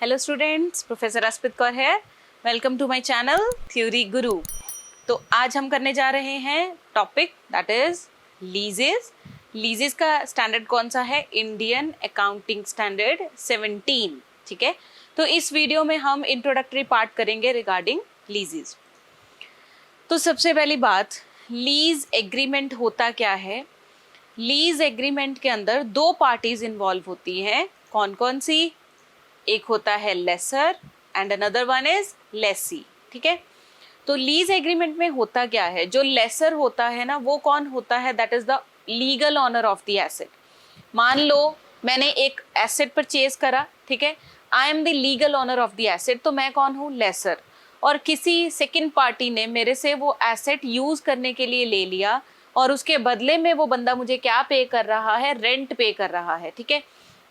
Hello students, professor Asmit Kaur है। Welcome to my channel theory guru. तो आज हम करने जा रहे हैं topic that is leases. Leases का स्टैंडर्ड कौन सा है? Indian accounting standard 17। ठीक है, तो इस वीडियो में हम इंट्रोडक्टरी पार्ट करेंगे रिगार्डिंग लीजेस। तो सबसे पहली बात, लीज एग्रीमेंट होता क्या है? लीज एग्रीमेंट के अंदर दो पार्टीज इन्वॉल्व होती हैं। कौन कौन सी? एक होता है lessor and another one is lessee. ठीक है, तो लीज एग्रीमेंट में होता क्या है? जो लेसर होता है ना, वो कौन होता है? That is the legal owner of the asset. मान लो मैंने एक एसेट परचेज करा, ठीक है, I am the legal owner of the asset, तो मैं कौन हूँ? लेसर। और किसी सेकंड पार्टी ने मेरे से वो एसेट यूज करने के लिए ले लिया और उसके बदले में वो बंदा मुझे क्या पे कर रहा है? रेंट पे कर रहा है। ठीक है,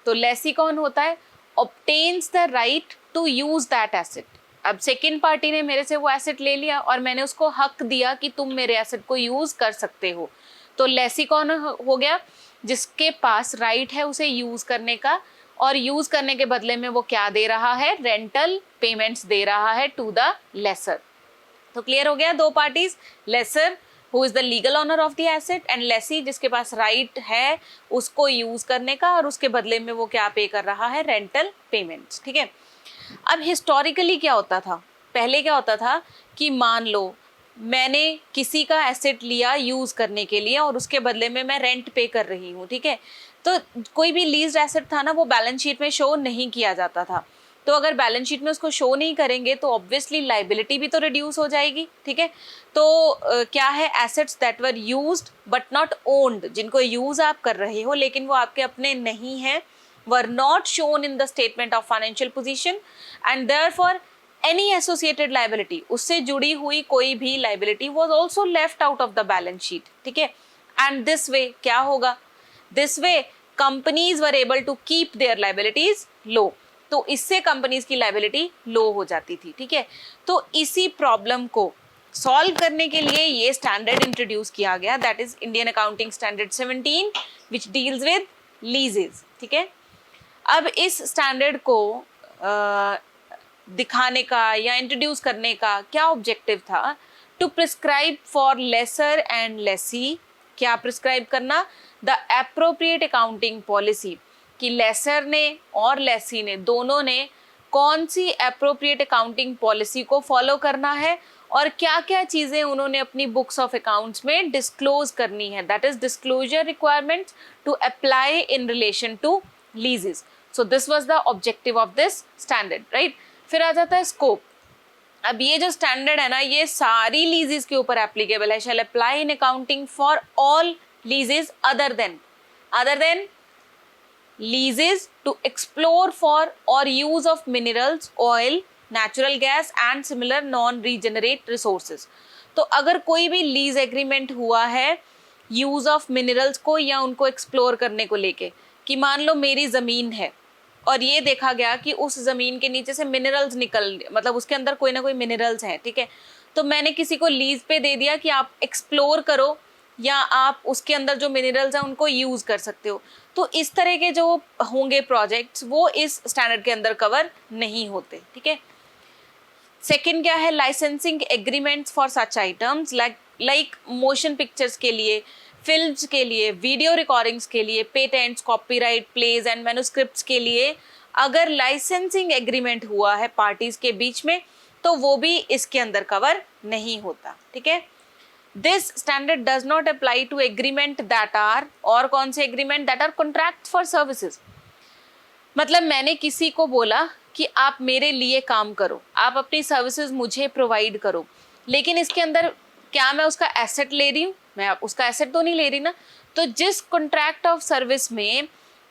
तो लेसी कौन होता है? obtains the right to use that asset। अब सेकेंड पार्टी ने मेरे से वो एसेट ले लिया और मैंने उसको हक दिया कि तुम मेरे एसेट को यूज कर सकते हो। तो लेसी कौन हो गया? जिसके पास राइट है उसे यूज करने का, और यूज करने के बदले में वो क्या दे रहा है? रेंटल पेमेंट्स दे रहा है टू द लेसर। तो क्लियर हो गया? दो parties, lessor who is the legal owner of the asset and lessee जिसके पास राइट है उसको यूज करने का, और उसके बदले में वो क्या पे कर रहा है? Rental payments. ठीक है, अब हिस्टोरिकली क्या होता था? पहले क्या होता था कि मान लो मैंने किसी का एसेट लिया यूज करने के लिए और उसके बदले में मैं रेंट पे कर रही हूँ। ठीक है, तो कोई भी लीज्ड एसेट था ना, वो बैलेंस शीट में शो नहीं किया जाता था। तो अगर बैलेंस शीट में उसको शो नहीं करेंगे तो ऑब्वियसली लाइबिलिटी भी तो रिड्यूस हो जाएगी। ठीक है, तो क्या है? Assets that were used but not owned, जिनको यूज आप कर रहे हो लेकिन वो आपके अपने नहीं है, were not shown in the statement of financial position and therefore any associated liability, उससे जुड़ी हुई कोई भी liability was also left out of the balance sheet. ठीक है, एंड दिस वे क्या होगा? This way companies were able to keep their liabilities low. तो इससे कंपनीज की लाइबिलिटी लो हो जाती थी। ठीक है, तो इसी प्रॉब्लम को सॉल्व करने के लिए ये स्टैंडर्ड इंट्रोड्यूस किया गया, that is Indian accounting standard 17 which deals with लीजेस। ठीक है, अब इस स्टैंडर्ड को दिखाने का या इंट्रोड्यूस करने का क्या ऑब्जेक्टिव था? To prescribe for lessor and lessee. क्या प्रिस्क्राइब करना? द एप्रोप्रिएट अकाउंटिंग पॉलिसी, कि लेसर ने और लेसी ने दोनों ने कौन सी एप्रोप्रिएट अकाउंटिंग पॉलिसी को फॉलो करना है और क्या क्या चीजें उन्होंने अपनी बुक्स ऑफ अकाउंट्स में डिस्क्लोज करनी है, that is disclosure requirements to apply in relation to leases. So this was the objective of this standard, right. फिर आ जाता है स्कोप। अब ये जो स्टैंडर्ड है ना, ये सारी लीजेस के ऊपर एप्लीकेबल है। Shall apply in accounting for all लीजेस other than leases to explore for or use of minerals, oil, natural gas and similar non-regenerate resources। तो अगर कोई भी लीज एग्रीमेंट हुआ है यूज ऑफ मिनरल्स को या उनको एक्सप्लोर करने को लेके, कि मान लो मेरी जमीन है और ये देखा गया कि उस जमीन के नीचे से मिनरल्स मतलब उसके अंदर कोई ना कोई मिनरल्स हैं। ठीक है, तो मैंने किसी को लीज पे दे दिया कि आप एक्सप्लोर करो या आप उसके अंदर जो मिनरल्स हैं उनको यूज कर सकते हो। तो इस तरह के जो होंगे प्रोजेक्ट्स वो इस स्टैंडर्ड के अंदर कवर नहीं होते। ठीक है, सेकंड क्या है? Licensing agreements for such items like motion pictures के लिए, फिल्म्स के लिए, वीडियो रिकॉर्डिंग्स के लिए, patents, copyright, plays and manuscripts के लिए अगर लाइसेंसिंग एग्रीमेंट हुआ है पार्टीज के बीच में तो वो भी इसके अंदर कवर नहीं होता। ठीक है, This standard does not apply to agreement that are, और कौन से agreement that are contracts for services। मतलब मैंने किसी को बोला कि आप मेरे लिए काम करो, आप अपनी सर्विसेज मुझे प्रोवाइड करो, लेकिन इसके अंदर क्या मैं उसका एसेट ले रही हूँ? मैं उसका एसेट तो नहीं ले रही ना। तो जिस कॉन्ट्रैक्ट ऑफ सर्विस में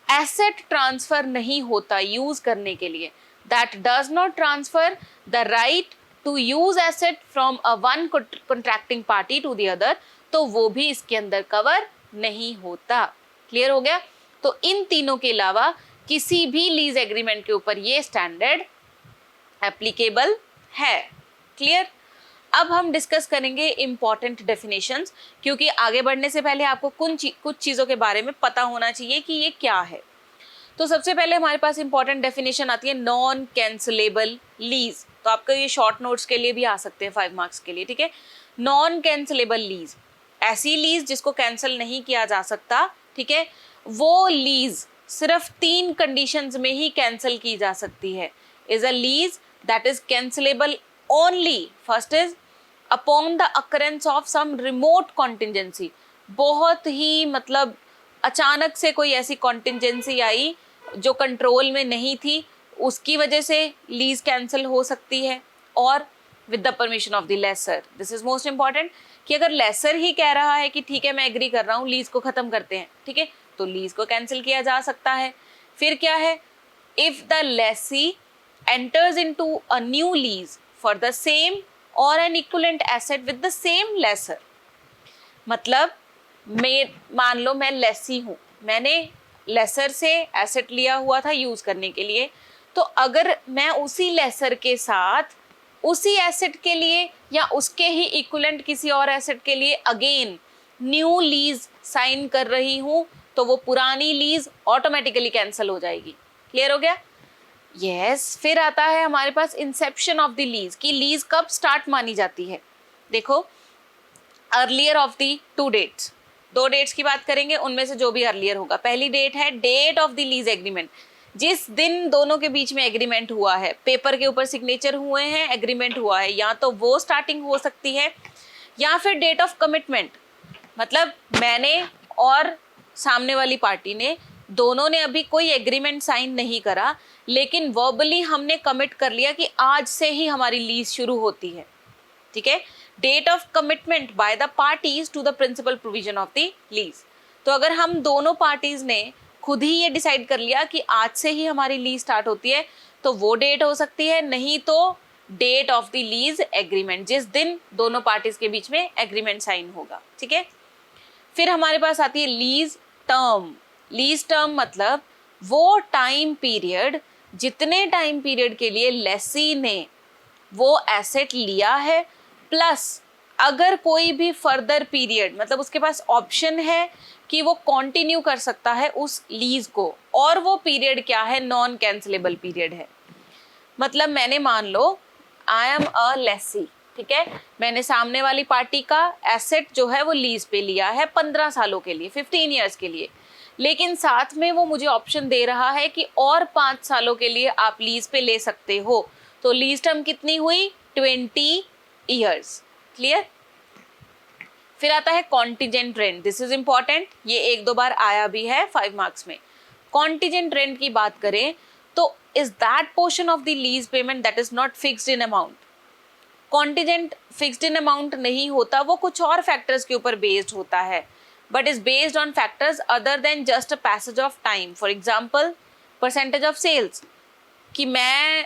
एसेट ट्रांसफर नहीं होता यूज करने के लिए, that does not transfer the right to use asset from a one contracting party to the other, तो वो भी इसके अंदर कवर नहीं होता। क्लियर हो गया? तो इन तीनों के अलावा किसी भी लीज एग्रीमेंट के ऊपर ये स्टैंडर्ड एप्लीकेबल है। क्लियर? अब हम डिस्कस करेंगे इंपॉर्टेंट डेफिनेशंस, क्योंकि आगे बढ़ने से पहले आपको कुछ चीज़ों के बारे में पता होना चाहिए कि ये क्या है। तो सबसे पहले हमारे पास इंपॉर्टेंट डेफिनेशन आती है नॉन कैंसलेबल लीज। तो आपका ये शॉर्ट नोट्स के लिए भी आ सकते हैं 5 मार्क्स के लिए, ठीक है। नॉन कैंसलेबल लीज, ऐसी लीज जिसको कैंसिल नहीं किया जा सकता, ठीक है। वो लीज सिर्फ 3 कंडीशंस में ही कैंसिल की जा सकती है। Is a lease that is cancellable only, first is upon the occurrence of some remote contingency, बहुत ही मतलब अचानक से कोई ऐसी कॉन्टिजेंसी आई जो कंट्रोल में नहीं थी, उसकी वजह से लीज कैंसिल हो सकती है। और with the permission of the lessor, this is most important, कि अगर लेसर ही कह रहा है कि ठीक है मैं एग्री कर रहा हूँ, लीज को खत्म करते हैं, ठीक है, तो लीज को कैंसिल किया जा सकता है। फिर क्या है, if the lessee enters into a new lease for the same or an equivalent asset with the same lessor. मतलब मान लो मैं लेसी हूँ, मैंने लेसर से एसेट लिया हुआ था यूज करने के लिए, तो अगर मैं उसी लेसर के साथ उसी एसेट के लिए या उसके ही इक्विवेलेंट किसी और एसेट के लिए अगेन न्यू लीज साइन कर रही हूँ, तो वो पुरानी लीज ऑटोमेटिकली कैंसिल हो जाएगी। क्लियर हो गया? यस। फिर आता है हमारे पास इंसेप्शन ऑफ द लीज, कि लीज कब स्टार्ट मानी जाती है। देखो, earlier of the 2 dates, 2 dates की बात करेंगे, उनमें से जो भी अर्लियर होगा। पहली डेट है date of the lease agreement, जिस दिन दोनों के बीच में एग्रीमेंट हुआ है, पेपर के ऊपर सिग्नेचर हुए हैं, एग्रीमेंट हुआ है, या तो वो स्टार्टिंग हो सकती है, या फिर डेट ऑफ कमिटमेंट, मतलब मैंने और सामने वाली पार्टी ने, दोनों ने अभी कोई एग्रीमेंट साइन नहीं करा, लेकिन वर्बली हमने कमिट कर लिया कि आज से ही हमारी लीज शुरू होती है, ठीक है। Date of commitment by the parties to the principal provision of the lease. तो अगर हम दोनों पार्टीज ने खुद ही ये डिसाइड कर लिया कि आज से ही हमारी लीज स्टार्ट होती है, तो वो डेट हो सकती है, नहीं तो date of the lease agreement, जिस दिन दोनों पार्टीज के बीच में एग्रीमेंट साइन होगा, ठीक है। फिर हमारे पास आती है लीज टर्म। लीज टर्म मतलब वो टाइम पीरियड, जितने टाइम पीरियड के लिए लेसी ने वो एसेट लिया है, प्लस अगर कोई भी फर्दर पीरियड, मतलब उसके पास ऑप्शन है कि वो कंटिन्यू कर सकता है उस लीज को, और वो पीरियड क्या है, नॉन कैंसिलेबल पीरियड है। मतलब मैंने मान लो आई एम अ लेसी, ठीक है, मैंने सामने वाली पार्टी का एसेट जो है वो लीज पे लिया है 15 सालों के लिए, 15 ईयर्स के लिए, लेकिन साथ में वो मुझे ऑप्शन दे रहा है कि और 5 सालों के लिए आप लीज पे ले सकते हो। तो लीज टर्म कितनी हुई, 20 ईयर्स। क्लियर? फिर आता है contingent rent. This is important, ये 1-2 बार आया भी है 5 मार्क्स में। कॉन्टिजेंट रेंट की बात करें तो is that portion of the lease payment that is not fixed in amount. Contingent fixed in amount नहीं होता, वो कुछ और फैक्टर्स के ऊपर बेस्ड होता है, but is based on factors other than just a passage of time. For example percentage of sales, कि मैं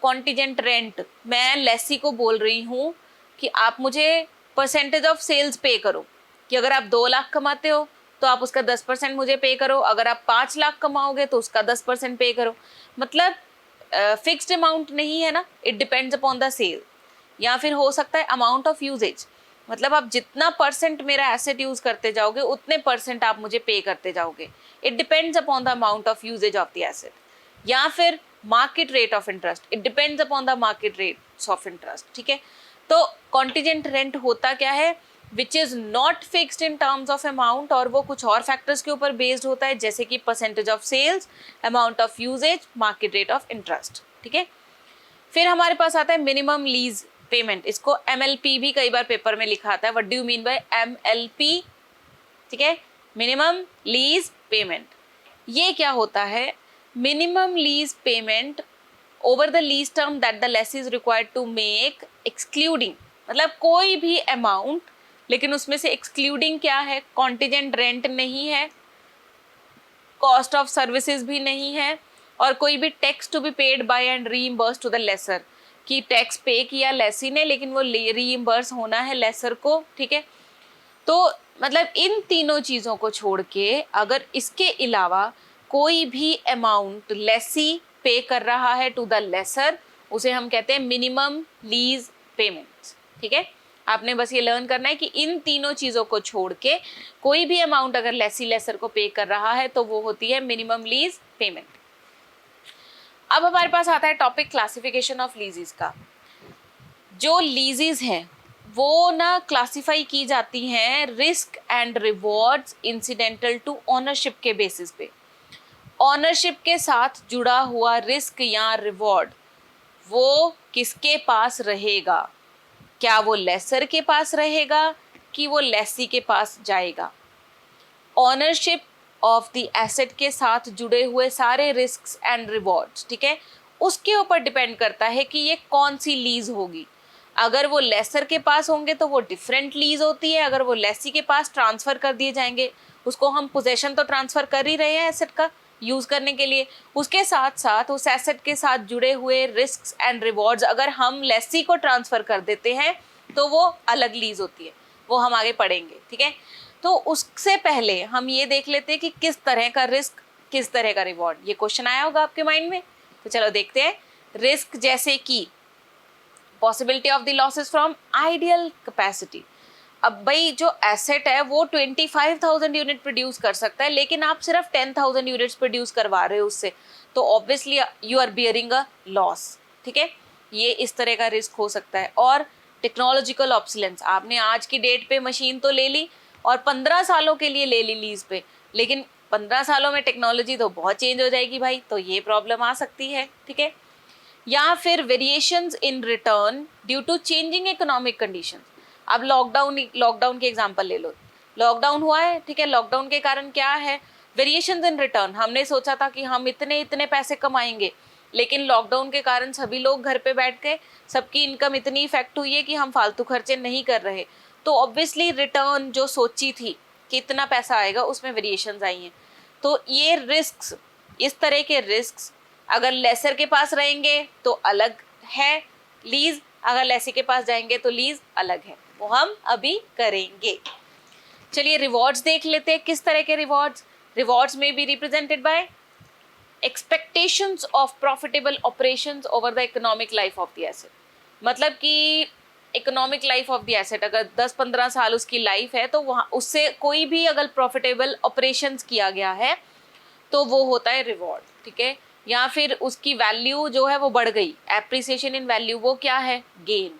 कॉन्टिजेंट रेंट, मैं लेसी को बोल रही हूँ कि आप मुझे परसेंटेज ऑफ सेल्स पे करो, कि अगर आप 2 लाख कमाते हो तो आप उसका 10% मुझे पे करो, अगर आप 5 लाख कमाओगे तो उसका 10% पे करो। मतलब फिक्स्ड अमाउंट नहीं है ना, it depends upon the sale. या फिर हो सकता है अमाउंट ऑफ यूजेज, मतलब आप जितना परसेंट मेरा एसेट यूज करते जाओगे उतने परसेंट आप मुझे पे करते जाओगे। It depends upon the amount of usage of the asset. या फिर market rate of interest, it depends upon the market rate of interest, ठीक है। तो कॉन्टिजेंट रेंट होता क्या है, which is not fixed in terms of amount, और वो कुछ और फैक्टर्स के ऊपर बेस्ड होता है, जैसे कि percentage of sales, amount of usage, market rate of interest, ठीक है। फिर हमारे पास आता है मिनिमम लीज पेमेंट। इसको MLP भी कई बार पेपर में लिखा आता है। What do you mean by MLP? ठीक है, मिनिमम लीज पेमेंट। ये क्या होता है, minimum lease payment over the lease term that the lessee is required to make excluding, मतलब कोई भी अमाउंट, लेकिन उसमें से एक्सक्लूडिंग क्या है, कॉन्टिजेंट रेंट नहीं है, कॉस्ट ऑफ सर्विसेज भी नहीं है, और कोई भी tax to be paid by and reimburse to the lessor, कि टैक्स पे किया लेसी ने लेकिन वो रीइंबर्स होना है लेसर को, ठीक है। तो मतलब इन तीनों चीज़ों को छोड़ के अगर इसके अलावा कोई भी अमाउंट लेसी पे कर रहा है टू द लेसर, उसे हम कहते हैं मिनिमम लीज पेमेंट्स, ठीक है। आपने बस ये लर्न करना है कि इन तीनों चीज़ों को छोड़ के कोई भी अमाउंट अगर लेसी लेसर को पे कर रहा है तो वो होती है मिनिमम लीज पेमेंट। अब हमारे पास आता है टॉपिक क्लासिफिकेशन ऑफ लीजेस का। जो लीजेस हैं वो ना क्लासिफाई की जाती हैं risk and rewards incidental to ownership के बेसिस पे। ओनरशिप के साथ जुड़ा हुआ रिस्क या रिवॉर्ड वो किसके पास रहेगा, क्या वो लेसर के पास रहेगा कि वो लेसी के पास जाएगा। ओनरशिप ऑफ द एसेट के साथ जुड़े हुए सारे रिस्क एंड रिवॉर्ड्स, ठीक है, उसके ऊपर डिपेंड करता है कि ये कौन सी लीज होगी। अगर वो लेसर के पास होंगे तो वो डिफरेंट लीज होती है, अगर वो लेसी के पास ट्रांसफर कर दिए जाएंगे, उसको हम पोजेशन तो ट्रांसफर कर ही रहे हैं एसेट का यूज करने के लिए, उसके साथ साथ उस एसेट के साथ जुड़े हुए रिस्क एंड रिवॉर्ड्स अगर हम लेसी को ट्रांसफर कर देते हैं तो वो अलग लीज होती है, वो हम आगे पढ़ेंगे, ठीक है। तो उससे पहले हम ये देख लेते हैं कि किस तरह का रिस्क किस तरह का रिवॉर्ड, ये क्वेश्चन आया होगा आपके माइंड में। तो चलो देखते हैं। रिस्क जैसे कि possibility of the losses from ideal capacity. अब भाई जो एसेट है वो 25,000 यूनिट प्रोड्यूस कर सकता है, लेकिन आप सिर्फ 10,000 यूनिट्स प्रोड्यूस करवा रहे हो उससे, तो obviously you are bearing a loss, ठीक है। ये इस तरह का रिस्क हो सकता है। और टेक्नोलॉजिकल ऑब्सोलेंस, आपने आज की डेट पे मशीन तो ले ली और 15 सालों के लिए ले ली लीज पे, लेकिन 15 सालों में टेक्नोलॉजी तो बहुत चेंज हो जाएगी भाई, तो ये प्रॉब्लम आ सकती है, ठीक है। या फिर variations in return due to changing economic conditions. अब लॉकडाउन की एग्जांपल ले लो, लॉकडाउन हुआ है, ठीक है, लॉकडाउन के कारण क्या है, वेरिएशंस इन रिटर्न। हमने सोचा था कि हम इतने इतने पैसे कमाएंगे, लेकिन लॉकडाउन के कारण सभी लोग घर पे बैठ के सबकी इनकम इतनी इफेक्ट हुई है कि हम फालतू खर्चे नहीं कर रहे, तो ऑब्वियसली रिटर्न जो सोची थी कि इतना पैसा आएगा उसमें वेरिएशंस आई हैं। तो ये रिस्क, इस तरह के रिस्क अगर लेसर के पास रहेंगे तो अलग है लीज, अगर लेसी के पास जाएंगे तो लीज अलग है, वो हम अभी करेंगे। चलिए रिवॉर्ड्स देख लेते हैं। किस तरह के रिवॉर्ड्स, रिवॉर्ड्स में be represented by expectations of profitable operations over the economic life of the asset. मतलब कि economic life of the asset अगर 10-15 साल उसकी लाइफ है तो वहाँ उससे कोई भी अगर प्रॉफिटेबल ऑपरेशंस किया गया है तो वो होता है रिवॉर्ड, ठीक है। या फिर उसकी वैल्यू जो है वो बढ़ गई, एप्रिसिएशन इन वैल्यू, वो क्या है, गेन।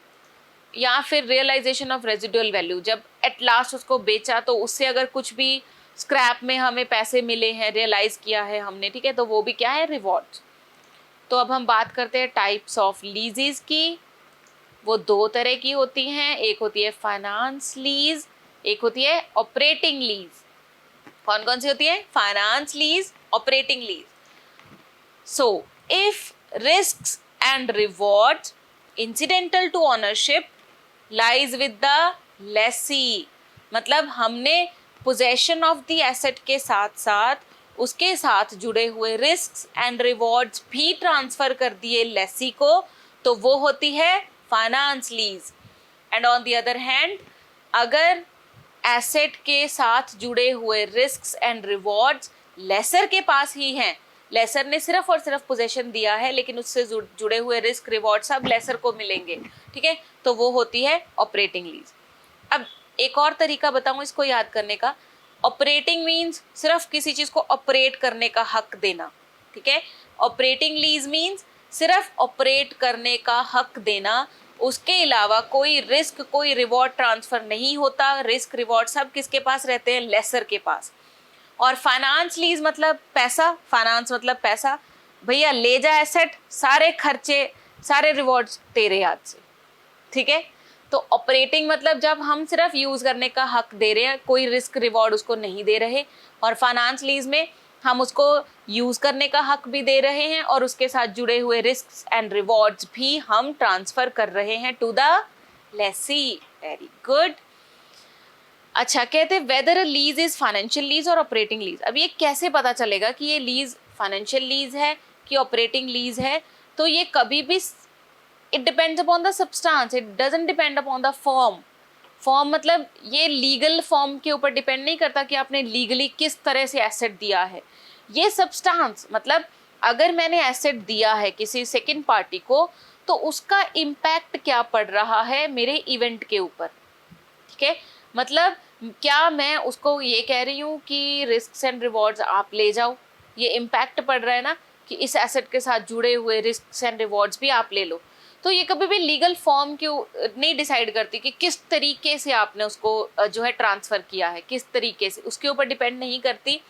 या फिर रियलाइजेशन ऑफ रेजिडुअल वैल्यू, जब एट लास्ट उसको बेचा तो उससे अगर कुछ भी स्क्रैप में हमें पैसे मिले हैं, रियलाइज किया है हमने, ठीक है, तो वो भी क्या है, रिवॉर्ड। तो अब हम बात करते हैं टाइप्स ऑफ लीजेस की। वो दो तरह की होती हैं, एक होती है फाइनेंस लीज, एक होती है ऑपरेटिंग लीज। कौन कौन सी होती है, finance lease, operating lease. So, if risks and rewards incidental to ownership lies with the lessee, मतलब हमने possession of the asset के साथ साथ उसके साथ जुड़े हुए risks and rewards भी ट्रांसफर कर दिए लेसी को, तो वो होती है finance lease. And on the other hand अगर एसेट के साथ जुड़े हुए रिस्क्स एंड रिवॉर्ड्स लेसर के पास ही हैं, लेसर ने सिर्फ और सिर्फ पोजेशन दिया है लेकिन उससे जुड़े हुए रिस्क रिवॉर्ड सब लेसर को मिलेंगे, ठीक है, तो वो होती है ऑपरेटिंग लीज। अब एक और तरीका बताऊं इसको याद करने का। ऑपरेटिंग मीन्स सिर्फ किसी चीज को ऑपरेट करने का हक देना, ठीक है। ऑपरेटिंग लीज मीन्स सिर्फ ऑपरेट करने का हक देना, उसके अलावा कोई रिस्क कोई रिवॉर्ड ट्रांसफर नहीं होता, रिस्क रिवॉर्ड सब किसके पास रहते हैं, लेसर के पास। और फाइनेंस लीज मतलब पैसा, फाइनेंस मतलब पैसा, भैया ले जा एसेट, सारे खर्चे सारे रिवॉर्ड्स तेरे हाथ से, ठीक है। तो ऑपरेटिंग मतलब जब हम सिर्फ यूज करने का हक दे रहे हैं, कोई रिस्क रिवॉर्ड उसको नहीं दे रहे, और फाइनेंस लीज में हम उसको यूज करने का हक भी दे रहे हैं और उसके साथ जुड़े हुए रिस्क एंड रिवॉर्ड्स भी हम ट्रांसफर कर रहे हैं to the lessee. Very good. अच्छा, कहते हैं whether lease is financial lease और ऑपरेटिंग लीज। अब ये कैसे पता चलेगा कि ये लीज फाइनेंशियल लीज है कि ऑपरेटिंग लीज है, तो ये कभी भी it depends upon the substance, it doesn't depend upon the form. Form मतलब ये लीगल फॉर्म के ऊपर डिपेंड नहीं करता कि आपने लीगली किस तरह से एसेट दिया है। ये सब्सटेंस मतलब अगर मैंने एसेट दिया है किसी सेकंड पार्टी को तो उसका इम्पैक्ट क्या पड़ रहा है मेरे इवेंट के ऊपर, ठीक है। मतलब क्या मैं उसको ये कह रही हूँ कि रिस्क एंड रिवॉर्ड्स आप ले जाओ, ये इम्पैक्ट पड़ रहा है ना कि इस एसेट के साथ जुड़े हुए रिस्क्स एंड रिवॉर्ड्स भी आप ले लो। तो ये कभी भी लीगल फॉर्म क्यों नहीं डिसाइड करती कि किस तरीके से आपने उसको जो है ट्रांसफ़र किया है, किस तरीके से, उसके ऊपर डिपेंड नहीं करती।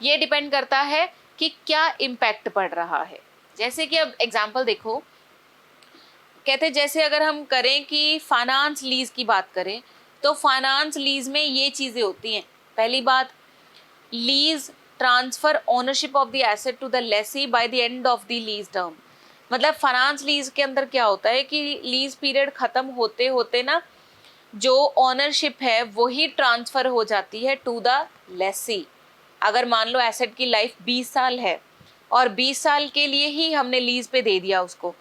ये डिपेंड करता है कि क्या इम्पैक्ट पड़ रहा है। जैसे कि अब एग्जांपल देखो, कहते जैसे अगर हम करें कि फाइनेंस लीज की बात करें, तो फाइनेंस लीज में ये चीज़ें होती हैं। पहली बात, lease transfer ownership of the asset to the lessee by the end of the lease term. मतलब फाइनेंस लीज के अंदर क्या होता है कि लीज पीरियड ख़त्म होते होते ना जो ओनरशिप है वही ट्रांसफ़र हो जाती है टू द लेसी। अगर मान लो एसेट की लाइफ 20 साल है और 20 साल के लिए ही हमने लीज पे दे दिया उसको,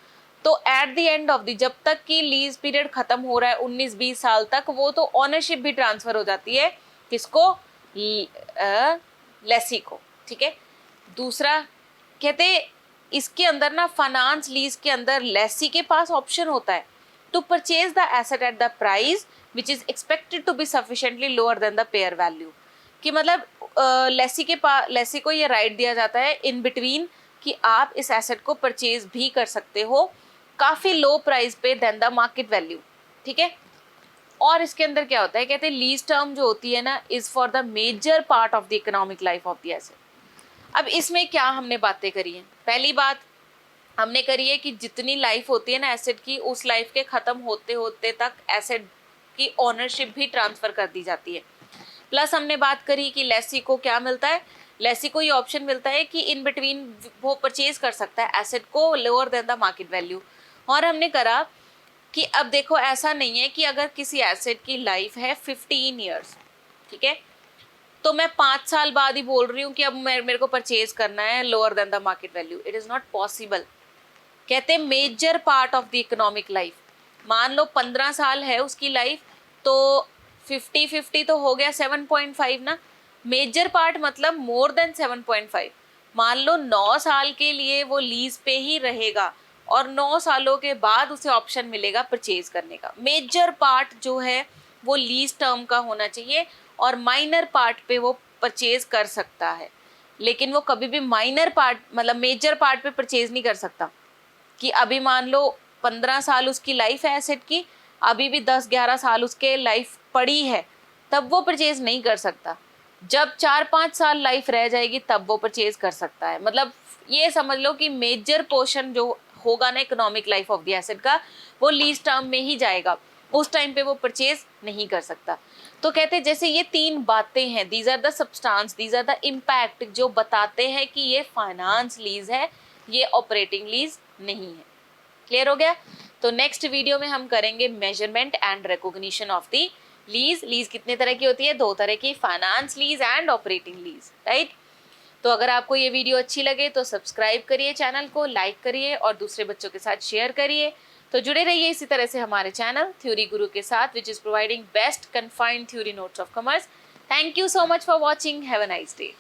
तो at the end of the, जब तक कि लीज पीरियड ख़त्म हो रहा है 19-20 साल तक, वो तो ओनरशिप भी ट्रांसफ़र हो जाती है किसको, लेसी को। ठीक है। दूसरा कहते इसके अंदर ना फाइनेंस लीज के अंदर लेसी के पास ऑप्शन होता है to purchase the asset at the price which is expected to be sufficiently lower than the fair value. कि मतलब लेसी को ये राइट दिया जाता है इन बिटवीन कि आप इस एसेट को परचेज भी कर सकते हो काफ़ी लो प्राइस पे देन द मार्केट वैल्यू। ठीक है। और इसके अंदर क्या होता है, कहते हैं लीज टर्म जो होती है ना is for the major part of the economic life of the asset. अब इसमें क्या हमने बातें करी हैं, पहली बात हमने करी है कि जितनी लाइफ होती है ना एसेट की, उस लाइफ के ख़त्म होते होते तक एसेट की ओनरशिप भी ट्रांसफ़र कर दी जाती है। प्लस हमने बात करी कि लेसी को क्या मिलता है, लेसी को ये ऑप्शन मिलता है कि इन बिटवीन वो परचेज कर सकता है एसेट को lower than the market value. और हमने करा कि अब देखो ऐसा नहीं है कि अगर किसी एसेट की लाइफ है 15 ईयर्स, ठीक है, तो मैं 5 साल बाद ही बोल रही हूँ कि अब मेरे को परचेज करना है lower than the market value. It is not possible. कहते हैं major part of the economic life, मान लो 15 साल है उसकी लाइफ, तो 50-50 तो हो गया 7.5 ना। मेजर पार्ट मतलब मोर देन 7.5। मान लो 9 साल के लिए वो लीज पे ही रहेगा और 9 सालों के बाद उसे ऑप्शन मिलेगा परचेज करने का। मेजर पार्ट जो है वो लीज टर्म का होना चाहिए और माइनर पार्ट पे वो परचेज कर सकता है, लेकिन वो कभी भी माइनर पार्ट मतलब मेजर पार्ट पे परचेज नहीं कर सकता। कि अभी मान लो 15 साल उसकी लाइफ है एसेट की, अभी भी 10-11 साल उसके लाइफ पड़ी है, तब वो परचेज नहीं कर सकता। जब 4-5 साल लाइफ रह जाएगी तब वो परचेज कर सकता है। मतलब ये समझ लो कि मेजर पोर्शन जो होगा ना economic life of the asset का, वो लीज टर्म में ही जाएगा, उस टाइम पे वो परचेज नहीं कर सकता। तो कहते हैं जैसे ये 3 बातें हैं, these are the substance, these are the impact, जो बताते हैं कि ये फाइनेंस लीज है, ये ऑपरेटिंग लीज नहीं है। क्लियर हो गया? तो नेक्स्ट वीडियो में हम करेंगे measurement and recognition of the lease. Lease कितने तरह की होती है? 2 तरह की, finance lease and operating lease, right. तो अगर आपको ये वीडियो अच्छी लगे तो सब्सक्राइब करिए, चैनल को लाइक करिए और दूसरे बच्चों के साथ शेयर करिए। तो जुड़े रहिए इसी तरह से हमारे चैनल थ्योरी गुरु के साथ, which is providing best confined theory notes of commerce. Thank you so much for watching. Have a nice day.